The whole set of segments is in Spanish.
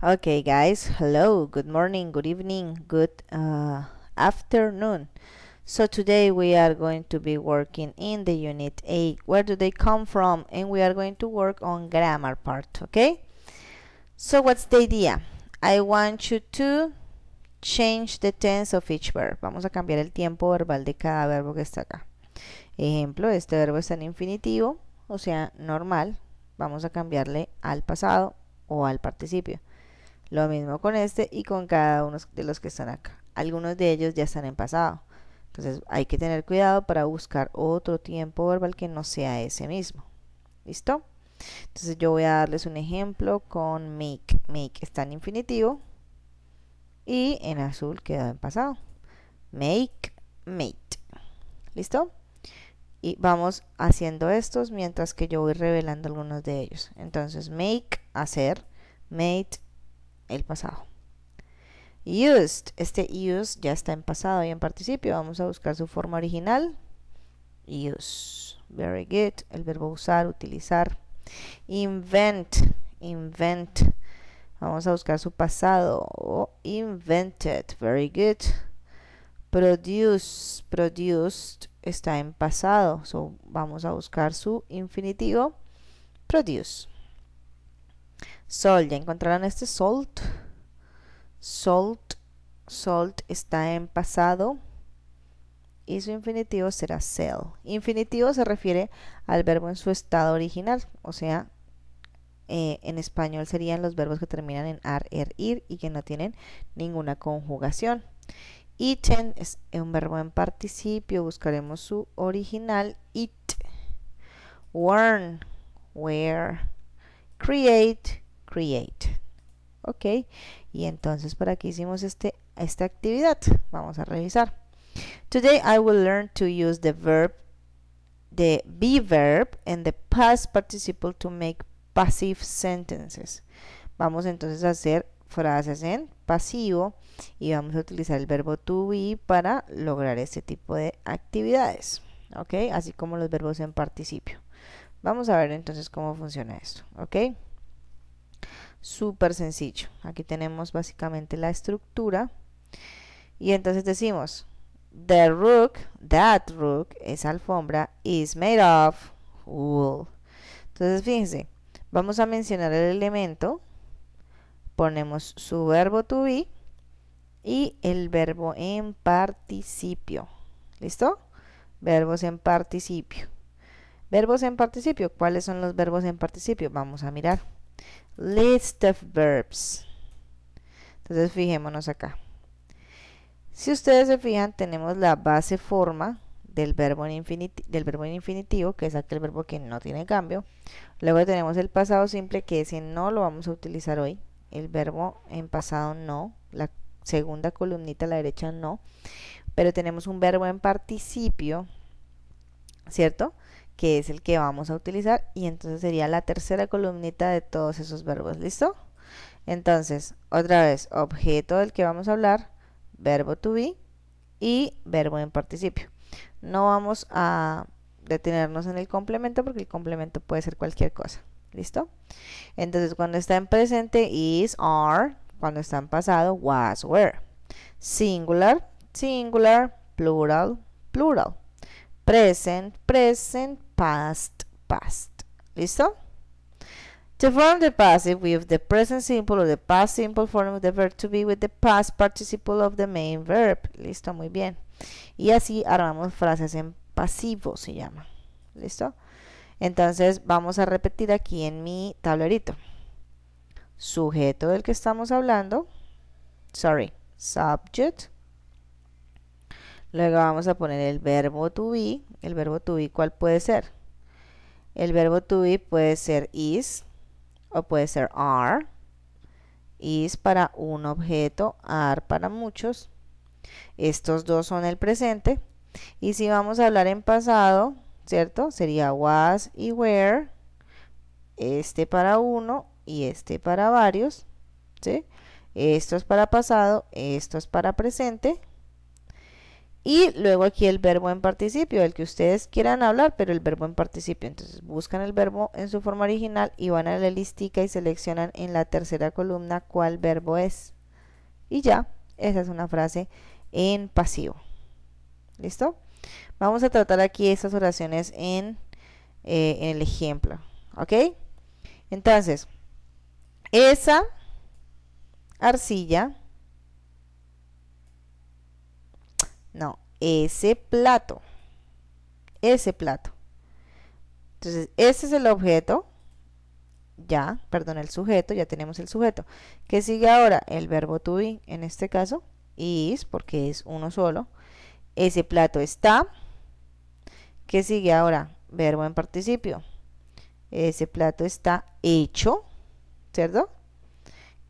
Okay, guys, hello, good morning, good evening, good afternoon. So today we are going to be working in the unit 8. Where do they come from? And we are going to work on grammar part, okay? So what's the idea? I want you to change the tense of each verb. Vamos a cambiar el tiempo verbal de cada verbo que está acá. Ejemplo, este verbo está en infinitivo, o sea, normal. Vamos a cambiarle al pasado o al participio. Lo mismo con este y con cada uno de los que están acá. Algunos de ellos ya están en pasado. Entonces hay que tener cuidado para buscar otro tiempo verbal que no sea ese mismo. ¿Listo? Entonces yo voy a darles un ejemplo con make. Make está en infinitivo y en azul queda en pasado. Make, mate. ¿Listo? Y vamos haciendo estos mientras que yo voy revelando algunos de ellos. Entonces make, hacer, mate, el pasado. Used, este used ya está en pasado y en participio. Vamos a buscar su forma original. Use, very good. El verbo usar, utilizar. Invent, invent. Vamos a buscar su pasado. Invented, very good. Produce, produced está en pasado. So, vamos a buscar su infinitivo. Produce. Salt, ¿ya encontraron este salt? Salt, salt está en pasado y su infinitivo será sell. Infinitivo se refiere al verbo en su estado original, o sea, en español serían los verbos que terminan en ar, er, ir y que no tienen ninguna conjugación. Eaten es un verbo en participio, buscaremos su original, eat. Worn, wear. Create, create. Ok, y entonces por aquí hicimos esta actividad. Vamos a revisar. Today I will learn to use the be verb and the past participle to make passive sentences. Vamos entonces a hacer frases en pasivo y vamos a utilizar el verbo to be para lograr este tipo de actividades. Ok, así como los verbos en participio. Vamos a ver entonces cómo funciona esto. Ok. Súper sencillo. Aquí tenemos básicamente la estructura. Y entonces decimos, the rug, that rug, esa alfombra, is made of wool. Entonces fíjense, vamos a mencionar el elemento, ponemos su verbo to be y el verbo en participio. ¿Listo? Verbos en participio. Verbos en participio. ¿Cuáles son los verbos en participio? Vamos a mirar. List of verbs. Entonces fijémonos acá. Si ustedes se fijan, tenemos la base forma del verbo en infinitivo, que es aquel verbo que no tiene cambio. Luego tenemos el pasado simple, que ese no lo vamos a utilizar hoy. El verbo en pasado no. La segunda columnita a la derecha no. Pero tenemos un verbo en participio, ¿cierto? Que es el que vamos a utilizar y entonces sería la tercera columnita de todos esos verbos. ¿Listo? Entonces, otra vez, objeto del que vamos a hablar, verbo to be y verbo en participio. No vamos a detenernos en el complemento porque el complemento puede ser cualquier cosa. ¿Listo? Entonces, cuando está en presente, is, are. Cuando está en pasado, was, were. Singular, singular. Plural, plural. Present, present. Past, past. ¿Listo? To form the passive with the present simple or the past simple form of the verb to be with the past participle of the main verb. ¿Listo? Muy bien. Y así armamos frases en pasivo, se llama. ¿Listo? Entonces vamos a repetir aquí en mi tablerito. Sujeto del que estamos hablando. Subject. Luego vamos a poner el verbo to be. El verbo to be, ¿cuál puede ser? El verbo to be puede ser is o puede ser are. Is para un objeto, are para muchos. Estos dos son el presente. Y si vamos a hablar en pasado, ¿cierto? Sería was y were. Este para uno y este para varios. ¿Sí? Esto es para pasado, esto es para presente. Y luego aquí el verbo en participio, el que ustedes quieran hablar, pero el verbo en participio. Entonces buscan el verbo en su forma original y van a la listica y seleccionan en la tercera columna cuál verbo es. Y ya, esa es una frase en pasivo. ¿Listo? Vamos a tratar aquí estas oraciones en el ejemplo. ¿Ok? Entonces, esa arcilla, no, ese plato. Entonces, este es el objeto, ya, perdón, el sujeto, ya tenemos el sujeto. ¿Qué sigue ahora? El verbo to be, en este caso, is, porque es uno solo. Ese plato está. ¿Qué sigue ahora? Verbo en participio. Ese plato está hecho, ¿cierto?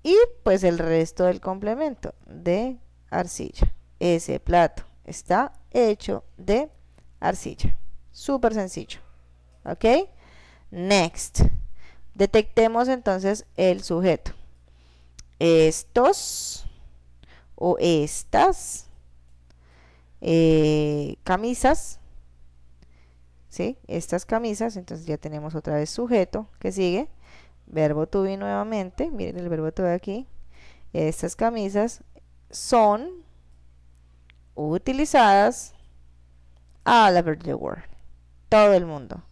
Y pues el resto del complemento de arcilla. Ese plato está hecho de arcilla. Súper sencillo. ¿Ok? Next. Detectemos entonces el sujeto. Estos o estas camisas, ¿sí? Estas camisas, entonces ya tenemos otra vez sujeto. ¿Qué sigue? Verbo to be nuevamente. Miren el verbo to be aquí. Estas camisas son utilizadas all over the world. Todo el mundo.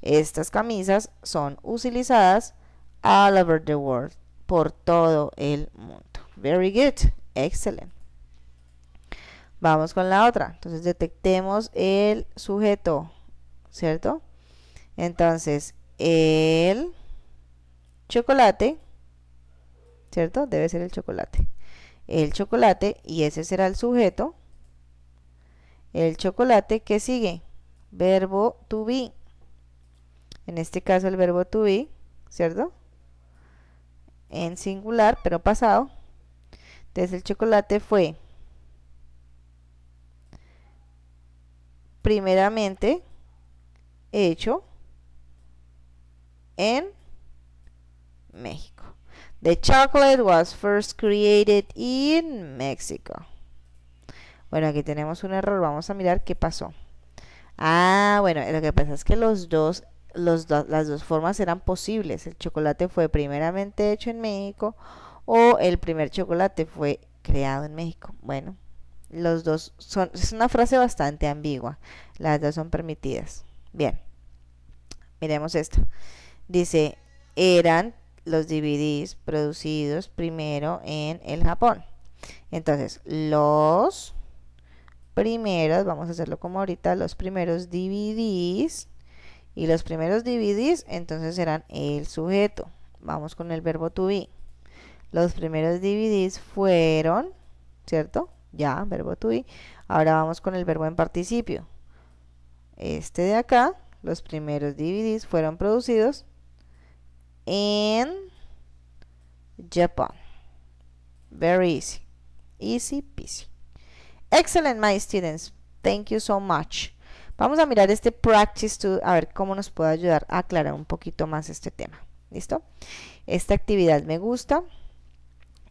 Estas camisas son utilizadas all over the world. Por todo el mundo. Very good. Excellent. Vamos con la otra. Entonces detectemos el sujeto, ¿cierto? Entonces, el chocolate, ¿cierto? Debe ser el chocolate. El chocolate, y ese será el sujeto. El chocolate, ¿qué sigue? Verbo to be. En este caso el verbo to be, ¿cierto? En singular, pero pasado. Entonces el chocolate fue primeramente hecho en México. The chocolate was first created in Mexico. Bueno, aquí tenemos un error. Vamos a mirar qué pasó. Ah, bueno, lo que pasa es que las dos formas eran posibles. El chocolate fue primeramente hecho en México o el primer chocolate fue creado en México. Bueno, los dos son, es una frase bastante ambigua. Las dos son permitidas. Bien, miremos esto. Dice, eran los DVDs producidos primero en el Japón. Entonces, los primeros, vamos a hacerlo como ahorita, los primeros DVDs, y los primeros DVDs entonces serán el sujeto. Vamos con el verbo to be. Los primeros DVDs fueron, ¿cierto? Ya, verbo to be. Ahora vamos con el verbo en participio. Este de acá, los primeros DVDs fueron producidos en Japan. Very easy. Easy peasy. Excellent, my students. Thank you so much. Vamos a mirar este practice to, a ver cómo nos puede ayudar a aclarar un poquito más este tema. ¿Listo? Esta actividad me gusta.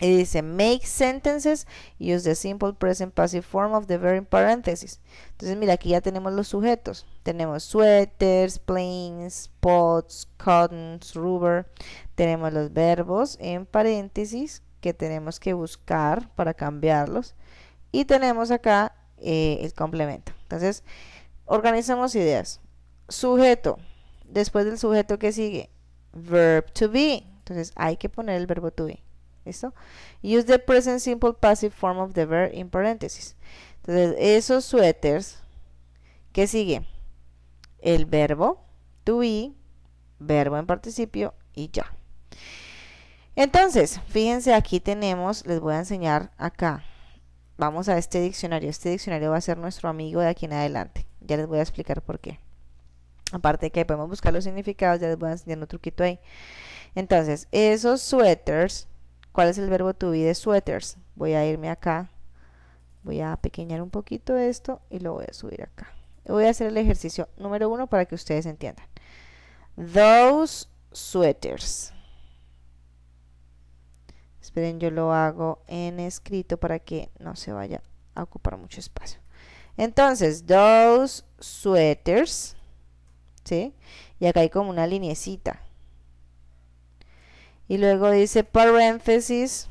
Y dice, make sentences, use the simple present passive form of the verb in parentheses. Entonces, mira, aquí ya tenemos los sujetos. Tenemos sweaters, planes, pots, cottons, rubber. Tenemos los verbos en paréntesis que tenemos que buscar para cambiarlos. Y tenemos acá el complemento. Entonces, organizamos ideas. Sujeto. Después del sujeto, ¿qué sigue? Verb to be. Entonces, hay que poner el verbo to be. ¿Listo? Use the present simple passive form of the verb in paréntesis. Entonces, esos suéteres, ¿qué sigue? El verbo to be, verbo en participio y ya. Entonces, fíjense, aquí tenemos, les voy a enseñar acá. Vamos a este diccionario. Este diccionario va a ser nuestro amigo de aquí en adelante. Ya les voy a explicar por qué. Aparte de que podemos buscar los significados, ya les voy a enseñar un truquito ahí. Entonces, esos suéteres, ¿cuál es el verbo to be de sweaters? Voy a irme acá. Voy a pequeñar un poquito esto y lo voy a subir acá. Voy a hacer el ejercicio número 1 para que ustedes entiendan. Those sweaters. Esperen, yo lo hago en escrito para que no se vaya a ocupar mucho espacio. Entonces, those sweaters, ¿sí? Y acá hay como una linecita. Y luego dice paréntesis,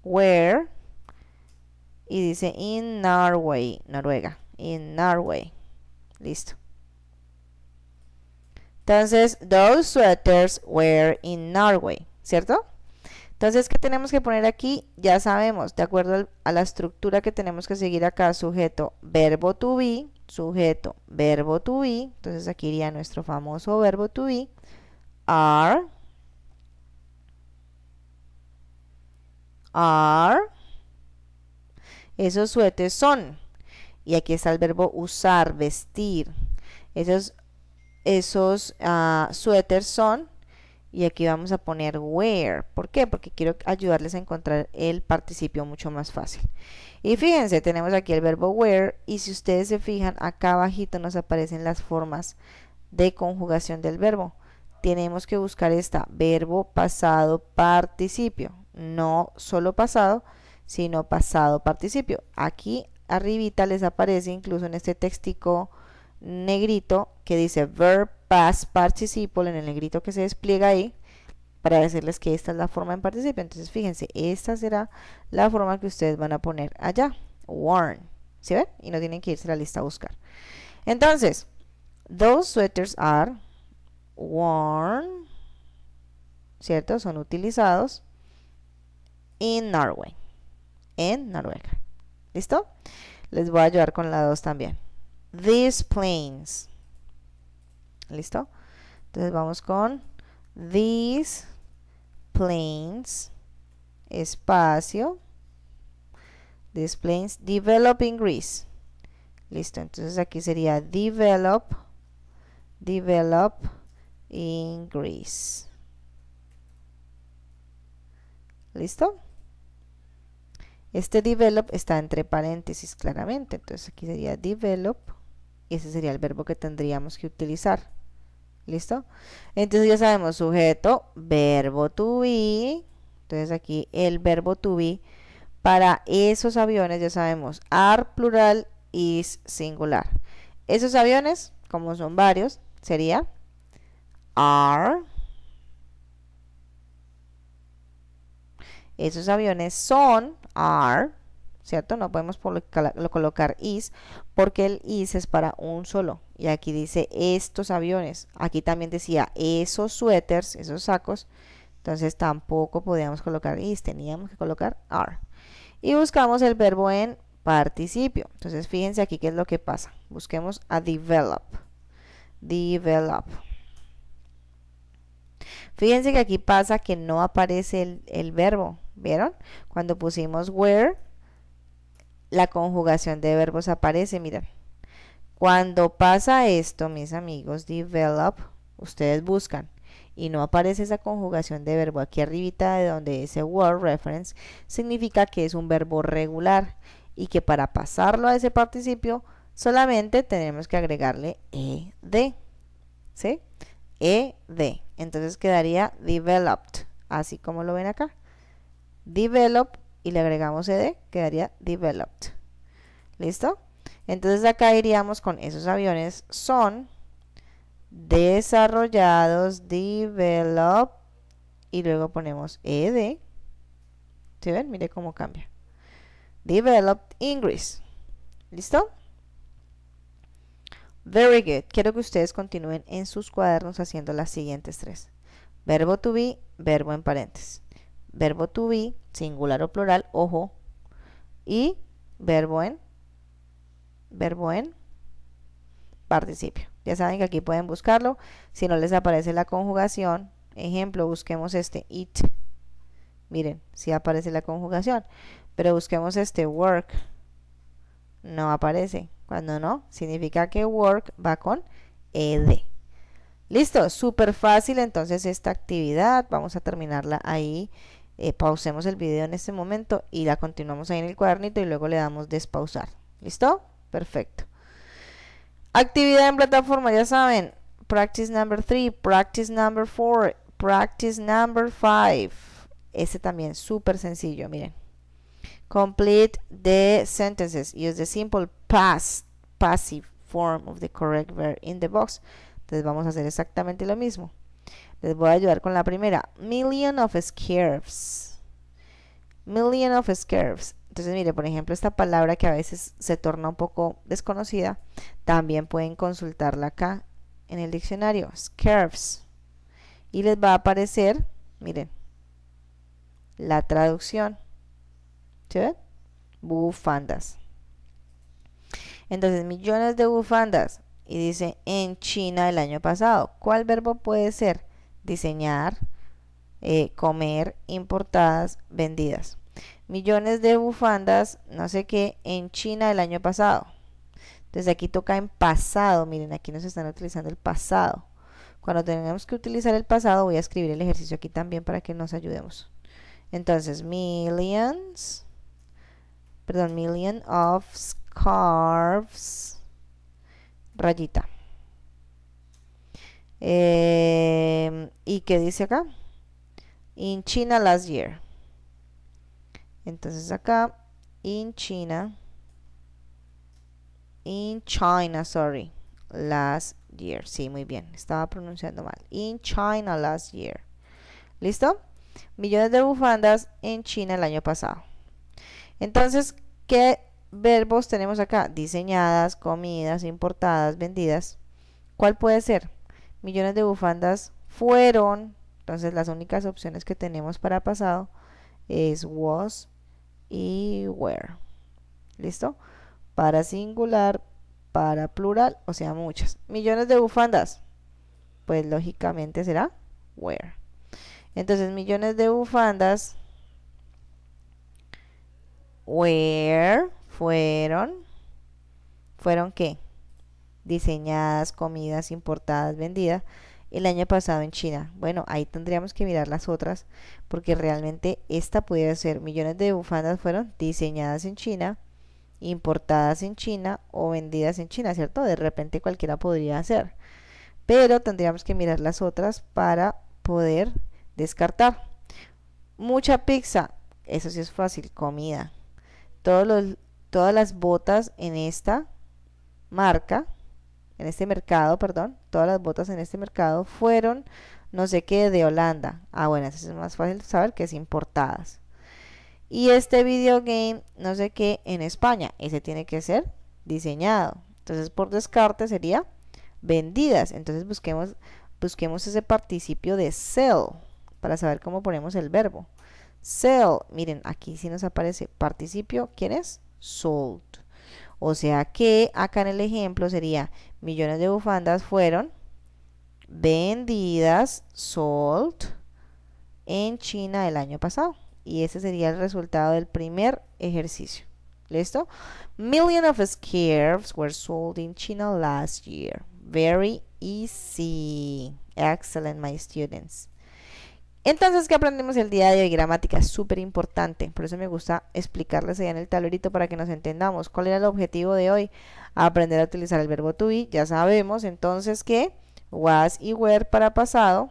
where, y dice in Norway, Noruega, in Norway. Listo. Entonces, those sweaters were in Norway, ¿cierto? Entonces, ¿qué tenemos que poner aquí? Ya sabemos, de acuerdo a la estructura que tenemos que seguir acá, sujeto, verbo to be, sujeto, verbo to be. Entonces, aquí iría nuestro famoso verbo to be, are, esos suéteres son. Y aquí está el verbo usar, vestir. Esos suéteres son. Y aquí vamos a poner wear. ¿Por qué? Porque quiero ayudarles a encontrar el participio mucho más fácil. Y fíjense, tenemos aquí el verbo wear. Y si ustedes se fijan, acá abajito nos aparecen las formas de conjugación del verbo. Tenemos que buscar esta, verbo pasado participio. No solo pasado, sino pasado participio. Aquí arribita les aparece incluso en este textico negrito que dice verb past participle, en el negrito que se despliega ahí, para decirles que esta es la forma en participio. Entonces fíjense, esta será la forma que ustedes van a poner allá, worn, ¿sí ven? Y no tienen que irse a la lista a buscar. Entonces, those sweaters are worn, ¿cierto? Son utilizados in Norway, en Noruega. ¿Listo? Les voy a ayudar con la 2 también. These planes. ¿Listo? Entonces vamos con these planes, espacio, these planes develop in Greece. Listo, entonces aquí sería develop in Greece. ¿Listo? Este develop está entre paréntesis claramente, entonces aquí sería develop y ese sería el verbo que tendríamos que utilizar. ¿Listo? Entonces ya sabemos sujeto, verbo to be. Entonces aquí el verbo to be para esos aviones ya sabemos are plural, is singular. Esos aviones, como son varios, sería are. Esos aviones son are, ¿cierto? No podemos colocar is porque el is es para un solo. Y aquí dice estos aviones. Aquí también decía esos suéteres, esos sacos. Entonces tampoco podíamos colocar is, teníamos que colocar are. Y buscamos el verbo en participio. Entonces fíjense aquí qué es lo que pasa. Busquemos a develop. Develop. Fíjense que aquí pasa que no aparece el verbo. ¿Vieron? Cuando pusimos where, la conjugación de verbos aparece, miren. Cuando pasa esto, mis amigos, develop, ustedes buscan y no aparece esa conjugación de verbo aquí arribita de donde dice word reference, significa que es un verbo regular y que para pasarlo a ese participio solamente tenemos que agregarle ed, ¿sí? Ed. Entonces quedaría developed, así como lo ven acá. Develop y le agregamos ed, quedaría developed. ¿Listo? Entonces acá iríamos con esos aviones son desarrollados, develop, y luego ponemos ed. ¿Sí ven? Mire cómo cambia. Developed in Greece. ¿Listo? Very good. Quiero que ustedes continúen en sus cuadernos haciendo las siguientes 3. Verbo to be, verbo en paréntesis. Verbo to be, singular o plural, ojo. Y verbo en participio. Ya saben que aquí pueden buscarlo. Si no les aparece la conjugación, ejemplo, busquemos este eat. Miren, sí aparece la conjugación. Pero busquemos este work. No aparece. Cuando no, significa que work va con ed. Listo, súper fácil entonces esta actividad. Vamos a terminarla ahí. Pausemos el video en este momento y la continuamos ahí en el cuadernito y luego le damos despausar. ¿Listo? Perfecto. Actividad en plataforma, ya saben. Practice number 3, practice number 4, practice number 5. Este también súper sencillo, miren. Complete the sentences. Use the simple past passive form of the correct verb in the box. Entonces vamos a hacer exactamente lo mismo. Les voy a ayudar con la primera. Million of scarves. Million of scarves. Entonces, mire, por ejemplo, esta palabra que a veces se torna un poco desconocida, también pueden consultarla acá en el diccionario. Scarves. Y les va a aparecer, miren, la traducción. ¿Sí ven? Bufandas. Entonces, millones de bufandas. Y dice en China el año pasado. ¿Cuál verbo puede ser? Diseñar, comer, importadas, vendidas. Millones de bufandas, no sé qué, en China el año pasado. Entonces aquí toca en pasado. Miren, aquí nos están utilizando el pasado. Cuando tengamos que utilizar el pasado, voy a escribir el ejercicio aquí también para que nos ayudemos. Entonces, million of scarves, rayita. ¿Y qué dice acá? In China last year. Entonces acá, in China, sorry, last year. Sí, muy bien, estaba pronunciando mal. In China last year. ¿Listo? Millones de bufandas en China el año pasado. Entonces, ¿qué verbos tenemos acá? Diseñadas, comidas, importadas, vendidas. ¿Cuál puede ser? Millones de bufandas fueron. Entonces, las únicas opciones que tenemos para pasado es was y were. ¿Listo? Para singular, para plural, o sea, muchas. Millones de bufandas. Pues lógicamente será were. Entonces, millones de bufandas were, fueron. ¿Fueron qué? Diseñadas, comidas, importadas, vendidas el año pasado en China. Bueno, ahí tendríamos que mirar las otras, porque realmente esta pudiera ser millones de bufandas fueron diseñadas en China, importadas en China o vendidas en China, ¿cierto? De repente cualquiera podría ser, pero tendríamos que mirar las otras para poder descartar. Mucha pizza, eso sí es fácil, comida. Todas las botas en esta marca, en este mercado, perdón, todas las botas en este mercado fueron no sé qué de Holanda. Ah, bueno, eso es más fácil saber que es importadas. Y este video game, no sé qué, en España, ese tiene que ser diseñado. Entonces, por descarte sería vendidas. Entonces, busquemos ese participio de sell para saber cómo ponemos el verbo. Sell, miren, aquí sí nos aparece participio, ¿quién es? Sold. O sea que acá en el ejemplo sería millones de bufandas fueron vendidas, sold, en China el año pasado. Y ese sería el resultado del primer ejercicio. ¿Listo? Million of scarves were sold in China last year. Very easy. Excellent, my students. Entonces, ¿qué aprendimos el día de hoy? Gramática, súper importante. Por eso me gusta explicarles allá en el tablerito para que nos entendamos. ¿Cuál era el objetivo de hoy? Aprender a utilizar el verbo to be. Ya sabemos entonces que was y were para pasado,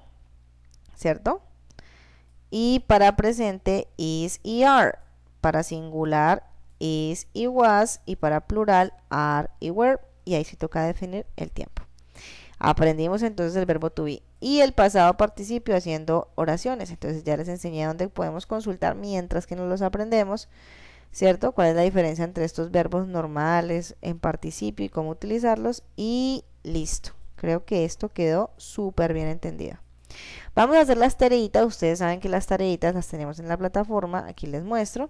¿cierto? Y para presente is y are. Para singular is y was. Y para plural are y were. Y ahí sí toca definir el tiempo. Aprendimos entonces el verbo to be y el pasado participio haciendo oraciones. Entonces ya les enseñé dónde podemos consultar mientras que nos los aprendemos, ¿cierto? ¿Cuál es la diferencia entre estos verbos normales en participio y cómo utilizarlos? Y listo. Creo que esto quedó súper bien entendido. Vamos a hacer las tareitas. Ustedes saben que las tareitas las tenemos en la plataforma. Aquí les muestro.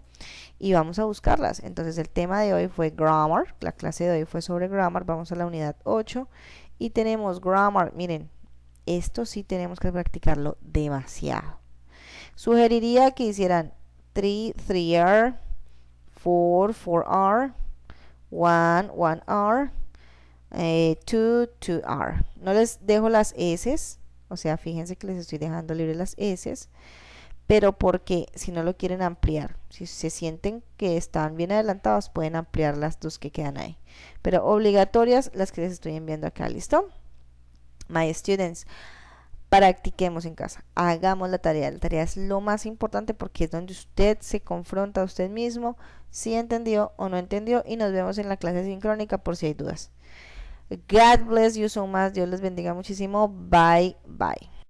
Y vamos a buscarlas. Entonces el tema de hoy fue grammar. La clase de hoy fue sobre grammar. Vamos a la unidad 8. Y tenemos grammar. Miren, esto sí tenemos que practicarlo demasiado. Sugeriría que hicieran 3, 3R, 4, 4R, 1, 1R, 2, 2R. No les dejo las S, o sea, fíjense que les estoy dejando libre las S, pero porque si no lo quieren ampliar, si se sienten que están bien adelantados, pueden ampliar las dos que quedan ahí. Pero obligatorias las que les estoy enviando acá, ¿listo? My students, practiquemos en casa, hagamos la tarea es lo más importante porque es donde usted se confronta a usted mismo, si entendió o no entendió, y nos vemos en la clase sincrónica por si hay dudas. God bless you so much, Dios les bendiga muchísimo, bye bye.